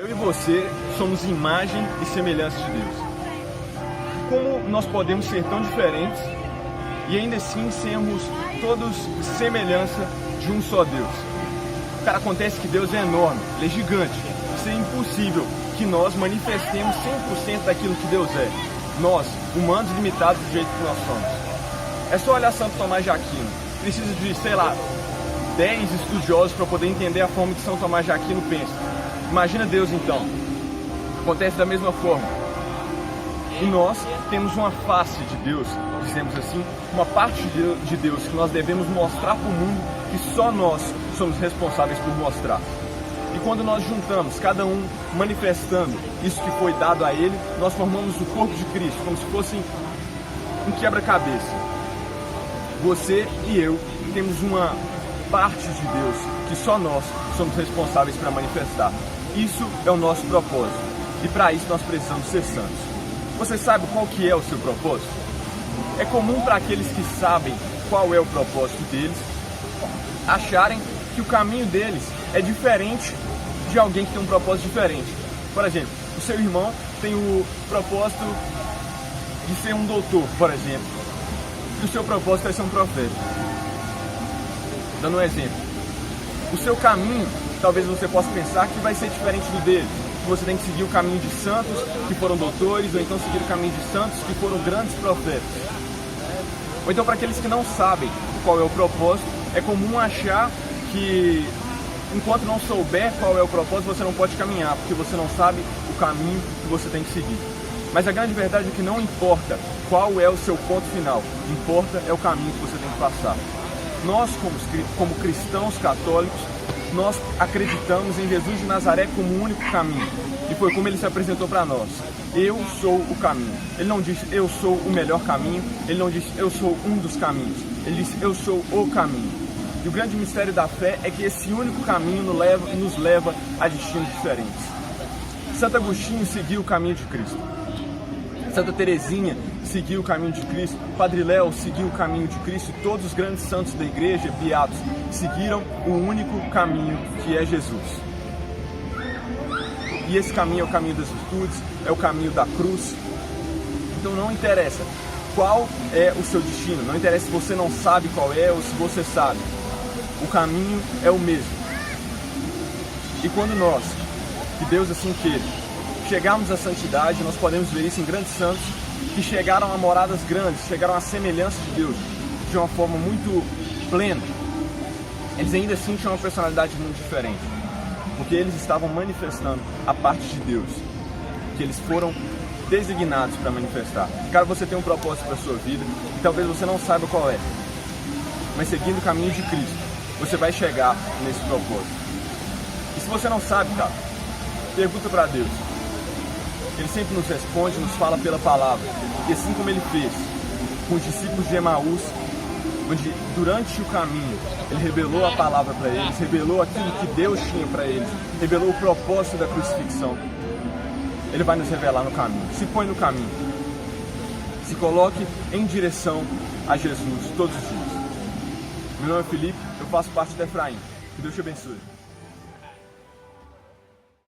Eu e você somos imagem e semelhança de Deus. Como nós podemos ser tão diferentes e ainda assim sermos todos semelhança de um só Deus? Cara, acontece que Deus é enorme, Ele é gigante. Isso é impossível que nós manifestemos 100% daquilo que Deus é. Nós, humanos limitados do jeito que nós somos. É só olhar Santo Tomás de Aquino. Precisa de, 10 estudiosos para poder entender a forma que São Tomás de Aquino pensa. Imagina Deus então. Acontece da mesma forma. E nós temos uma face de Deus, dizemos assim, uma parte de Deus que nós devemos mostrar para o mundo que só nós somos responsáveis por mostrar. E quando nós juntamos, cada um manifestando isso que foi dado a ele, nós formamos o corpo de Cristo, como se fosse um quebra-cabeça. Você e eu temos uma parte de Deus que só nós somos responsáveis para manifestar. Isso é o nosso propósito. E para isso nós precisamos ser santos. Você sabe qual que é o seu propósito? É comum para aqueles que sabem qual é o propósito deles acharem que o caminho deles é diferente de alguém que tem um propósito diferente. Por exemplo, o seu irmão tem o propósito de ser um doutor, por exemplo, e o seu propósito é ser um profeta. Dando um exemplo, o seu caminho, talvez você possa pensar que vai ser diferente do dele, que você tem que seguir o caminho de santos que foram doutores, ou então seguir o caminho de santos que foram grandes profetas. Ou então, para aqueles que não sabem qual é o propósito, é comum achar que enquanto não souber qual é o propósito, você não pode caminhar, porque você não sabe o caminho que você tem que seguir. Mas a grande verdade é que não importa qual é o seu ponto final, importa é o caminho que você tem que passar. Nós, como cristãos católicos, nós acreditamos em Jesus de Nazaré como o único caminho. E foi como ele se apresentou para nós. Eu sou o caminho. Ele não disse, eu sou o melhor caminho. Ele não disse, eu sou um dos caminhos. Ele disse, eu sou o caminho. E o grande mistério da fé é que esse único caminho nos leva a destinos diferentes. Santo Agostinho seguiu o caminho de Cristo. Santa Teresinha seguiu o caminho de Cristo. Padre Léo seguiu o caminho de Cristo. Todos os grandes santos da igreja, beatos, seguiram o único caminho que é Jesus. E esse caminho é o caminho das virtudes, é o caminho da cruz. Então não interessa qual é o seu destino, não interessa se você não sabe qual é ou se você sabe. O caminho é o mesmo. E quando nós, que Deus assim queira, chegarmos à santidade, nós podemos ver isso em grandes santos que chegaram a moradas grandes, chegaram à semelhança de Deus de uma forma muito plena. Eles ainda assim tinham uma personalidade muito diferente, porque eles estavam manifestando a parte de Deus, que eles foram designados para manifestar. Cara, você tem um propósito para a sua vida e talvez você não saiba qual é, mas seguindo o caminho de Cristo, você vai chegar nesse propósito. E se você não sabe, cara, pergunta para Deus. Ele sempre nos responde, nos fala pela palavra. E assim como ele fez com os discípulos de Emaús, onde durante o caminho ele revelou a palavra para eles, revelou aquilo que Deus tinha para eles, revelou o propósito da crucifixão. Ele vai nos revelar no caminho. Se põe no caminho. Se coloque em direção a Jesus todos os dias. Meu nome é Felipe, eu faço parte da Efraim. Que Deus te abençoe.